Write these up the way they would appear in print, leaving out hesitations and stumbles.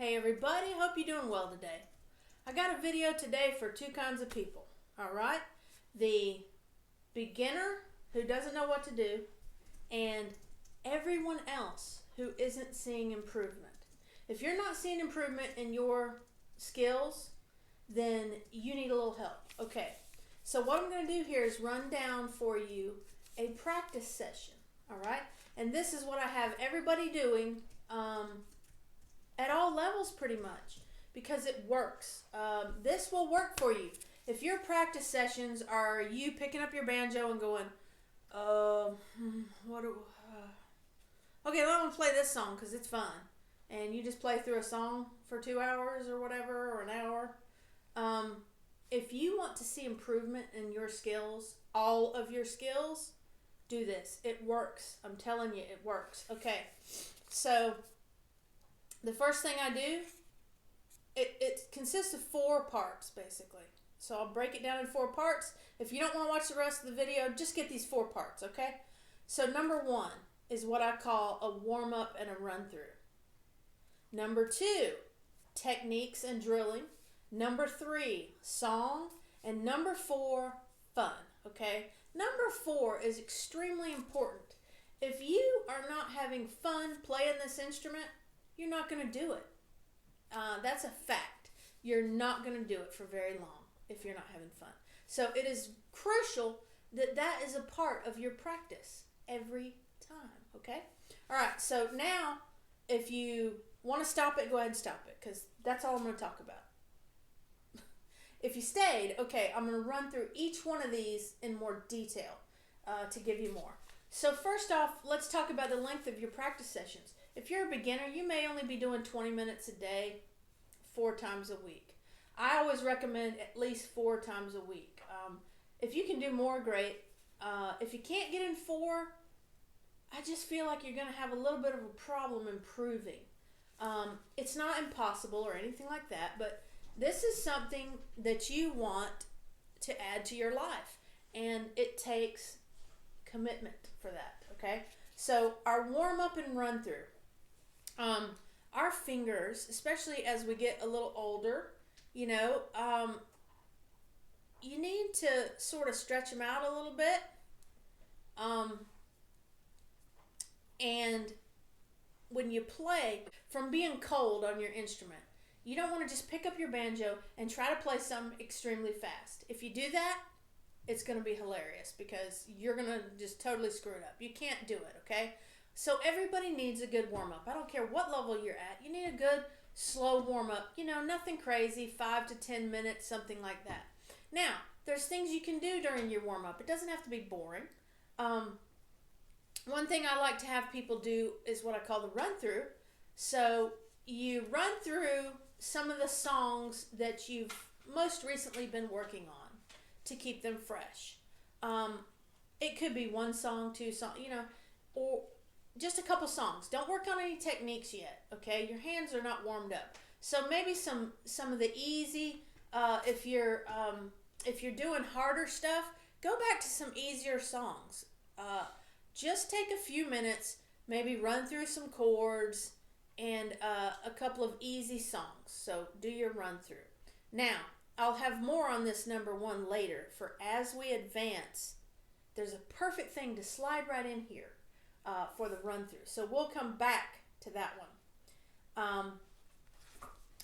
Hey everybody, hope you're doing well today. I got a video today for two kinds of people, alright? The beginner who doesn't know what to do and everyone else who isn't seeing improvement. If you're not seeing improvement in your skills, then you need a little help. Okay, so what I'm going to do here is run down for you a practice session, alright? And this is what I have everybody doing at all levels pretty much, because it works. This will work for you. If your practice sessions are you picking up your banjo and going, okay, I'm going to play this song because it's fun, and you just play through a song for 2 hours or whatever, or an hour. If you want to see improvement in your skills, all of your skills, do this. It works. I'm telling you, it works. Okay, so the first thing I do, it consists of 4 parts, basically. So I'll break it down in 4 parts. If you don't want to watch the rest of the video, just get these 4 parts, okay? So number 1 is what I call a warm-up and a run-through. Number 2, techniques and drilling. Number 3, song. And number 4, fun, okay? Number 4 is extremely important. If you are not having fun playing this instrument, you're not going to do it. That's a fact. You're not going to do it for very long if you're not having fun. So it is crucial that that is a part of your practice every time, okay? All right, so now if you want to stop it, go ahead and stop it, because that's all I'm going to talk about. If you stayed, okay, I'm going to run through each one of these in more detail to give you more. So first off, let's talk about the length of your practice sessions. If you're a beginner, you may only be doing 20 minutes a day, 4 times a week. I always recommend at least 4 times a week. If you can do more, great. If you can't get in 4, I just feel like you're going to have a little bit of a problem improving. It's not impossible or anything like that, but this is something that you want to add to your life, and it takes commitment for that, okay? So our warm-up and run-through. Our fingers, especially as we get a little older, you know, you need to sort of stretch them out a little bit. And when you play, from being cold on your instrument, you don't want to just pick up your banjo and try to play something extremely fast. If you do that, it's going to be hilarious because you're going to just totally screw it up. You can't do it, okay? So everybody needs a good warm-up. I don't care what level you're at. You need a good, slow warm-up. You know, nothing crazy, 5 to 10 minutes, something like that. Now, there's things you can do during your warm-up. It doesn't have to be boring. One thing I like to have people do is what I call the run-through. So you run through some of the songs that you've most recently been working on to keep them fresh. It could be 1 song, 2 songs, you know, or just a couple songs. Don't work on any techniques yet, okay? Your hands are not warmed up. So maybe some of the easy, if you're doing harder stuff, go back to some easier songs. Just take a few minutes, maybe run through some chords and a couple of easy songs. So do your run through. Now, I'll have more on this number 1 later. For as we advance, there's a perfect thing to slide right in here for the run through. So we'll come back to that one.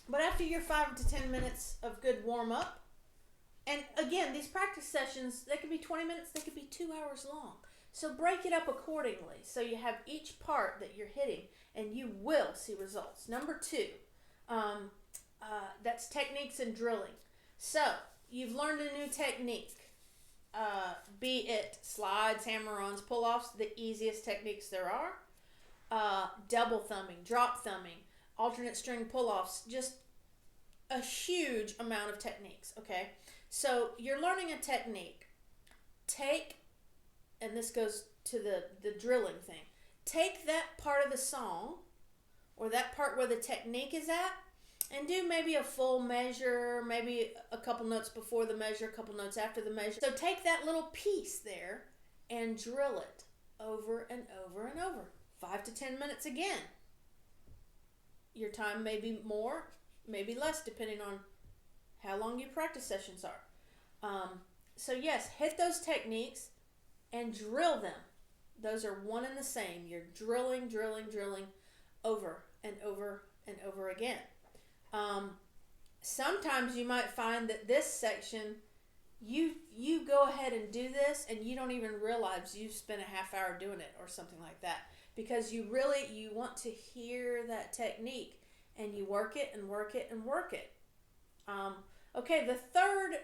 But after your 5 to 10 minutes of good warm up, and again, these practice sessions, they could be 20 minutes, they could be 2 hours long. So break it up accordingly so you have each part that you're hitting and you will see results. Number 2, that's techniques and drilling. So you've learned a new technique, be it slides, hammer-ons, pull-offs, the easiest techniques there are, double thumbing, drop thumbing, alternate string pull-offs, just a huge amount of techniques, okay? So you're learning a technique. And this goes to the drilling thing, take that part of the song or that part where the technique is at and do maybe a full measure, maybe a couple notes before the measure, a couple notes after the measure. So take that little piece there and drill it over and over and over. 5 to 10 minutes again. Your time may be more, maybe less, depending on how long your practice sessions are. So yes, hit those techniques and drill them. Those are one and the same. You're drilling over and over and over again. Sometimes you might find that this section, you go ahead and do this and you don't even realize you've spent a half hour doing it or something like that, because you want to hear that technique, and you work it and work it and work it. Okay, the third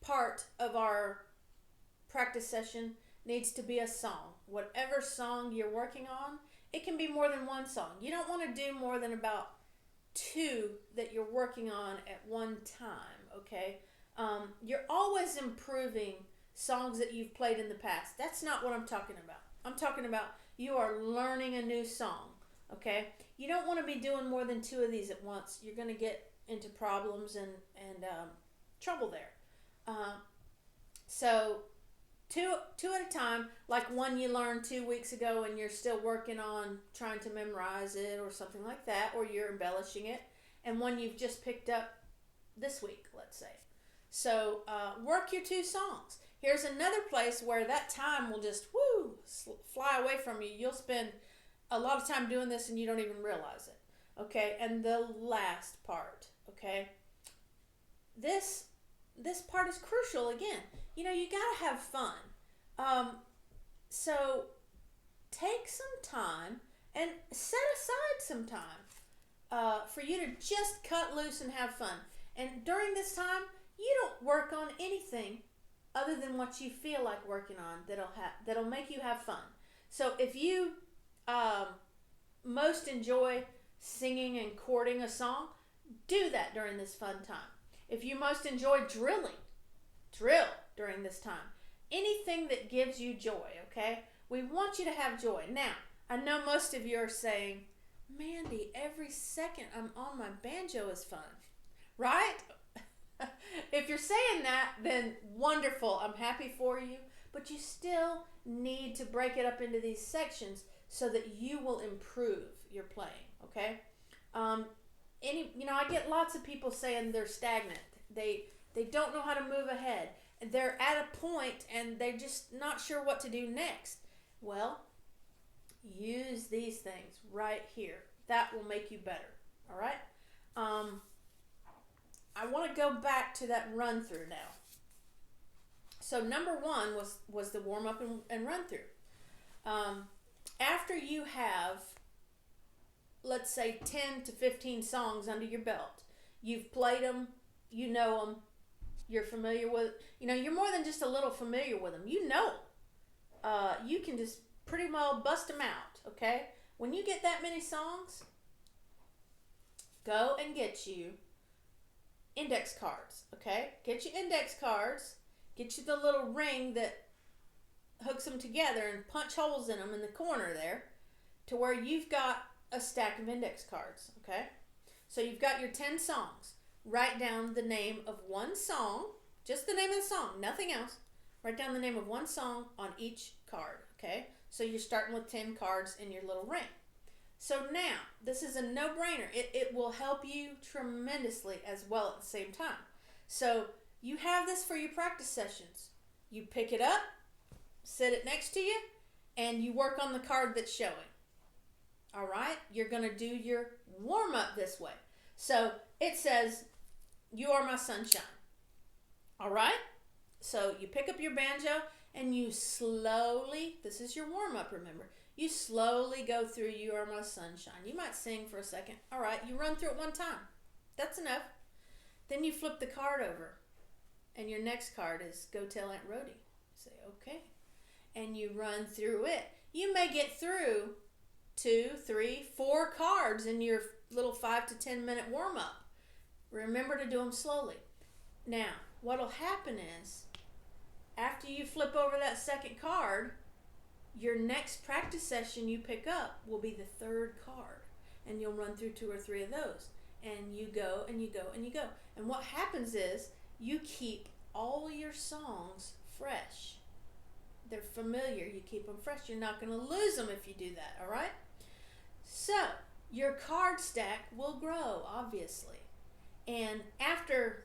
part of our practice session needs to be a song. Whatever song you're working on, it can be more than one song. You don't want to do more than about 2 that you're working on at one time, okay? You're always improving songs that you've played in the past. That's not what I'm talking about. I'm talking about you are learning a new song, okay? You don't want to be doing more than 2 of these at once. You're going to get into problems and trouble there. So 2 at a time, like one you learned 2 weeks ago and you're still working on trying to memorize it or something like that, or you're embellishing it, and one you've just picked up this week, let's say. So work your 2 songs. Here's another place where that time will just fly away from you. You'll spend a lot of time doing this and you don't even realize it. Okay, and the last part, okay? This part is crucial again. You know, you gotta have fun. So take some time and set aside some time for you to just cut loose and have fun. And during this time, you don't work on anything other than what you feel like working on that'll make you have fun. So if you most enjoy singing and chording a song, do that during this fun time. If you most enjoy drilling, drill during this time. Anything that gives you joy, okay? We want you to have joy. Now, I know most of you are saying, Mandy, every second I'm on my banjo is fun, right? If you're saying that, then wonderful. I'm happy for you. But you still need to break it up into these sections so that you will improve your playing, okay? I get lots of people saying they're stagnant. They don't know how to move ahead. They're at a point and they're just not sure what to do next. Well, use these things right here. That will make you better, all right? I want to go back to that run through now. So number 1 was the warm up and run through. After you have, let's say, 10 to 15 songs under your belt, you've played them, you know them, you're familiar with, you're more than just a little familiar with them. You know them. You can just pretty well bust them out, okay? When you get that many songs, go and get you index cards, okay? Get you index cards, get you the little ring that hooks them together and punch holes in them in the corner there to where you've got a stack of index cards, okay? So you've got your 10 songs. Write down the name of one song, just the name of the song, nothing else. Write down the name of one song on each card, okay? So you're starting with 10 cards in your little ring. So now, this is a no-brainer. It will help you tremendously as well at the same time. So you have this for your practice sessions. You pick it up, sit it next to you, and you work on the card that's showing. All right? You're going to do your warm-up this way. So it says, "You are my sunshine." All right? So you pick up your banjo and you slowly, this is your warm-up, remember, you slowly go through "You Are My Sunshine." You might sing for a second. All right, you run through it one time. That's enough. Then you flip the card over, and your next card is "Go Tell Aunt Rhody." Say, okay. And you run through it. You may get through 2, 3, 4 cards in your little 5 to 10 minute warm-up. Remember to do them slowly. Now, what'll happen is, after you flip over that second card, your next practice session you pick up will be the 3rd card, and you'll run through 2 or 3 of those, and you go and you go and you go. And what happens is you keep all your songs fresh. They're familiar. You keep them fresh. You're not going to lose them if you do that, all right? So your card stack will grow, obviously. And after,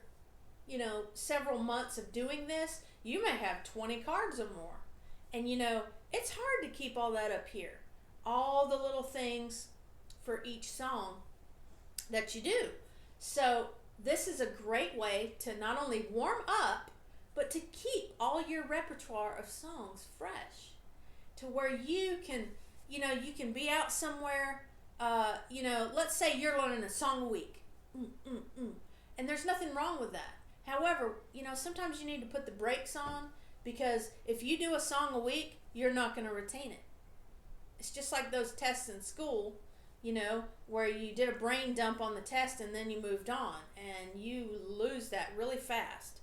several months of doing this, you may have 20 cards or more. And it's hard to keep all that up here. All the little things for each song that you do. So this is a great way to not only warm up, but to keep all your repertoire of songs fresh, to where you can, you can be out somewhere, let's say you're learning a song a week, and there's nothing wrong with that. However, sometimes you need to put the brakes on, because if you do a song a week, you're not going to retain it. It's just like those tests in school, where you did a brain dump on the test and then you moved on, and you lose that really fast.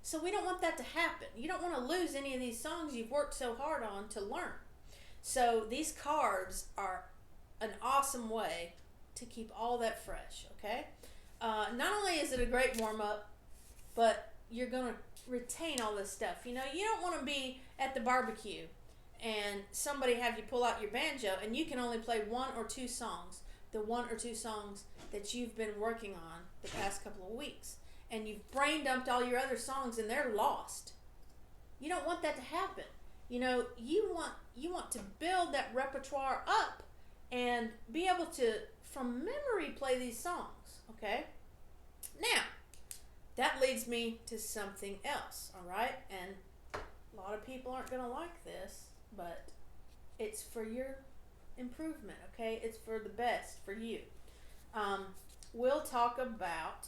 So we don't want that to happen. You don't want to lose any of these songs you've worked so hard on to learn. So these cards are an awesome way to keep all that fresh, okay? Not only is it a great warm-up, but you're going to retain all this stuff. You don't want to be at the barbecue and somebody have you pull out your banjo and you can only play one or two songs, the one or two songs that you've been working on the past couple of weeks. And you've brain dumped all your other songs and they're lost. You don't want that to happen. You want to build that repertoire up and be able to, from memory, play these songs, okay? Now, that leads me to something else, all right? And a lot of people aren't going to like this, but it's for your improvement, okay? It's for the best for you. We'll talk about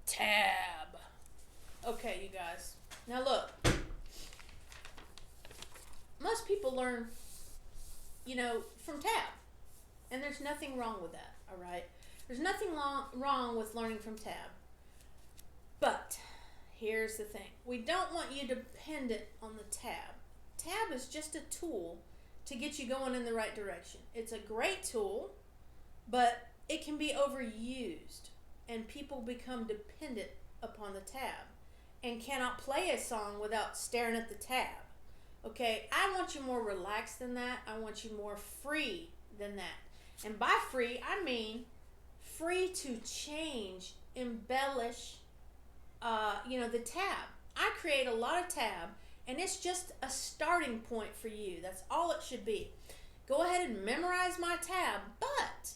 tab. Okay, you guys. Now look. Most people learn, from tab. And there's nothing wrong with that, all right? There's nothing wrong with learning from tab. But here's the thing. We don't want you dependent on the tab. Tab is just a tool to get you going in the right direction. It's a great tool, but it can be overused, and people become dependent upon the tab and cannot play a song without staring at the tab. Okay, I want you more relaxed than that. I want you more free than that. And by free, I mean free to change, embellish, the tab. I create a lot of tab, and it's just a starting point for you. That's all it should be. Go ahead and memorize my tab, but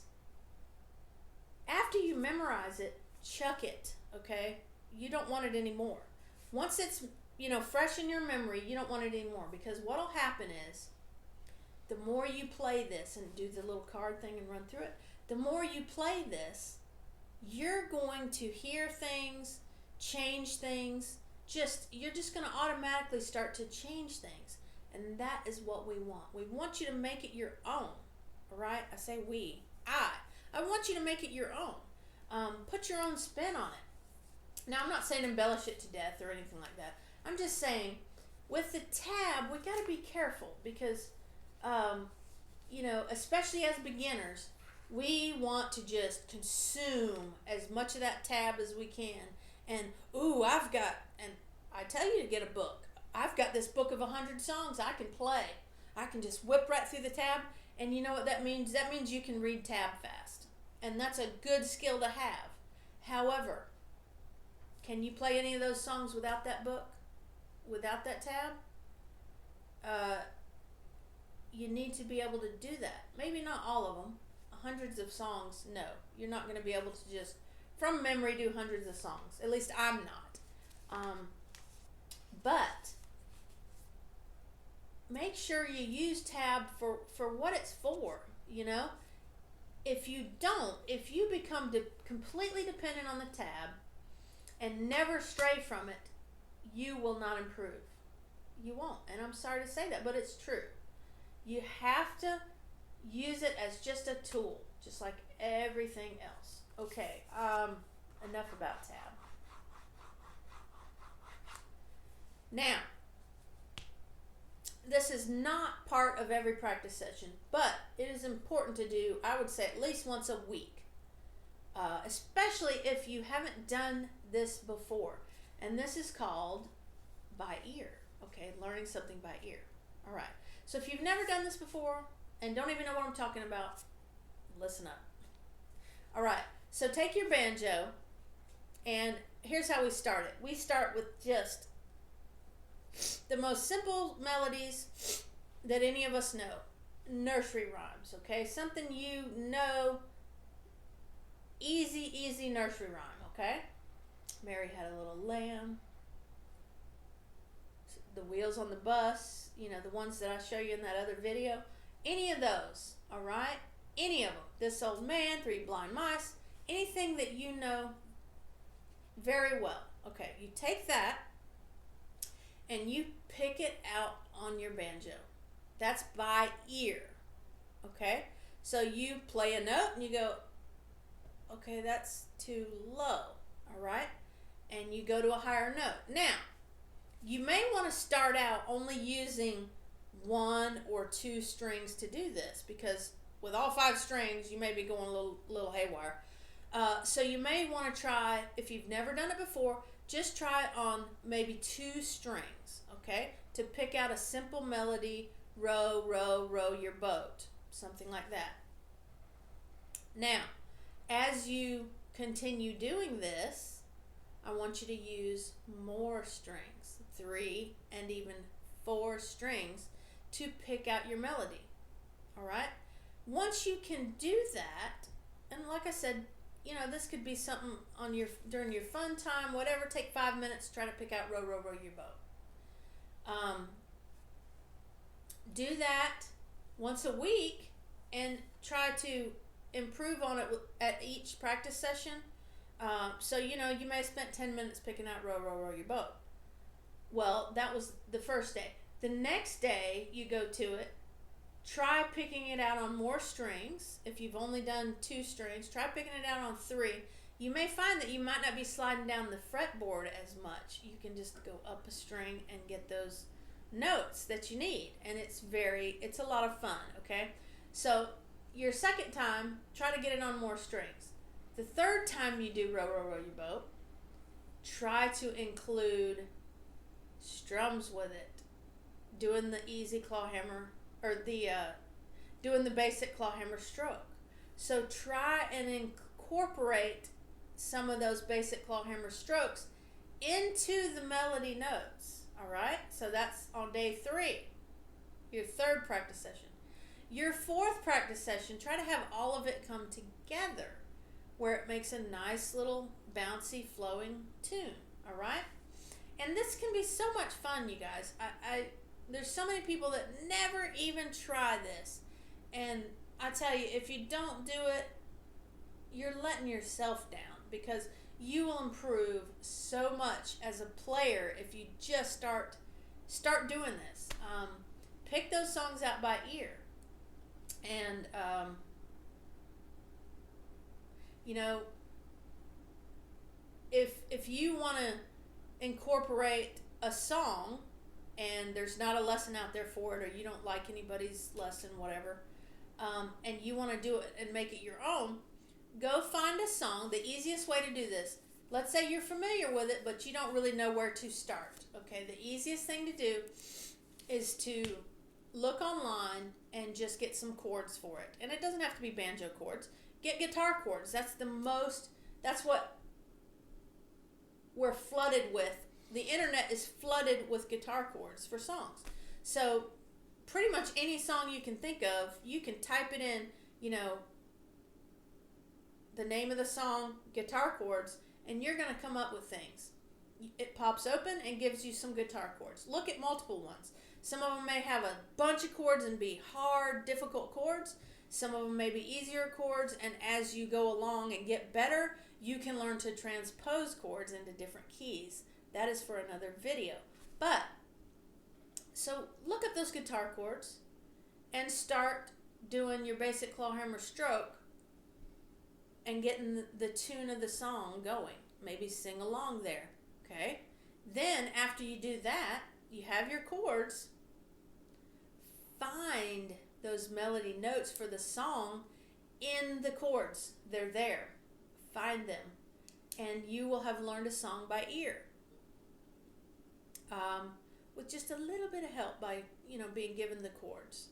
after you memorize it, chuck it, okay? You don't want it anymore. Once it's, fresh in your memory, you don't want it anymore, because what'll happen is the more you play this and do the little card thing and run through it, the more you play this, you're going to hear things, change things. You're just going to automatically start to change things. And that is what we want. We want you to make it your own. All right? I say we. I want you to make it your own. Put your own spin on it. Now, I'm not saying embellish it to death or anything like that. I'm just saying, with the tab, we got to be careful because, especially as beginners, we want to just consume as much of that tab as we can. And, I tell you to get a book. I've got this book of 100 songs I can play. I can just whip right through the tab, and you know what that means? That means you can read tab fast. And that's a good skill to have. However, can you play any of those songs without that book? Without that tab? You need to be able to do that. Maybe not all of them. Hundreds of songs, no. You're not going to be able to just, from memory, do hundreds of songs. At least I'm not. But make sure you use tab for what it's for, If you don't, if you become completely dependent on the tab and never stray from it, you will not improve. You won't. And I'm sorry to say that, but it's true. You have to use it as just a tool, just like everything else. Okay, enough about tab. Now, this is not part of every practice session, but it is important to do, I would say, at least once a week, especially if you haven't done this before. And this is called by ear, okay? Learning something by ear. All right. So if you've never done this before and don't even know what I'm talking about, listen up. All right. So take your banjo, and here's how we start it. We start with just the most simple melodies that any of us know. Nursery rhymes, okay? Something you know, easy nursery rhyme, okay? Mary had a little lamb. The wheels on the bus, you know, the ones that I show you in that other video. Any of those, all right? Any of them. This old man, three blind mice, anything that you know very well. Okay, you take that and you pick it out on your banjo. That's by ear, okay? So you play a note and you go, okay, that's too low, all right? And you go to a higher note. Now, you may want to start out only using 1 or 2 strings to do this, because with all 5 strings, you may be going a little haywire. So you may want to try, if you've never done it before, just try it on maybe 2 strings, okay? To pick out a simple melody, row, row, row your boat, something like that. Now, as you continue doing this, I want you to use more strings, 3 and even 4 strings, to pick out your melody, all right? Once you can do that, and like I said, you know, this could be something on during your fun time, whatever. Take 5 minutes, try to pick out row, row, row your boat. Do that once a week and try to improve on it at each practice session. So, you know, you may have spent 10 minutes picking out row, row, row your boat. Well, that was the first day. The next day you go to it, try picking it out on more strings. If you've only done 2 strings, try picking it out on 3. You may find that you might not be sliding down the fretboard as much. You can just go up a string and get those notes that you need. And it's a lot of fun, okay? So your second time, try to get it on more strings. The third time you do row, row, row your boat, try to include strums with it. Doing the easy clawhammer, or doing the basic clawhammer stroke. So try and incorporate some of those basic clawhammer strokes into the melody notes, all right? So that's on day 3, your 3rd practice session. Your 4th practice session, try to have all of it come together where it makes a nice little bouncy flowing tune, all right? And this can be so much fun, you guys. There's so many people that never even try this. And I tell you, if you don't do it, you're letting yourself down, because you will improve so much as a player if you just start doing this. Pick those songs out by ear. And, you know, if you want to incorporate a song and there's not a lesson out there for it, or you don't like anybody's lesson, whatever, and you want to do it and make it your own, go find a song. The easiest way to do this, let's say you're familiar with it, but you don't really know where to start, okay? The easiest thing to do is to look online and just get some chords for it. And it doesn't have to be banjo chords. Get guitar chords. That's what we're flooded with. The internet is flooded with guitar chords for songs. So pretty much any song you can think of, you can type it in, you know, the name of the song, guitar chords, and you're going to come up with things. It pops open and gives you some guitar chords. Look at multiple ones. Some of them may have a bunch of chords and be hard, difficult chords. Some of them may be easier chords, and as you go along and get better, you can learn to transpose chords into different keys. That is for another video. But, so look at those guitar chords and start doing your basic clawhammer stroke and getting the tune of the song going. Maybe sing along there, okay? Then, after you do that, you have your chords. find those melody notes for the song in the chords. They're there. Find them. And you will have learned a song by ear. With just a little bit of help by, being given the chords.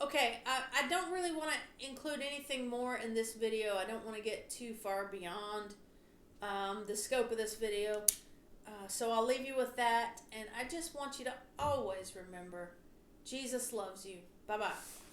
Okay, I don't really want to include anything more in this video. I don't want to get too far beyond the scope of this video. So I'll leave you with that. And I just want you to always remember, Jesus loves you. Bye-bye.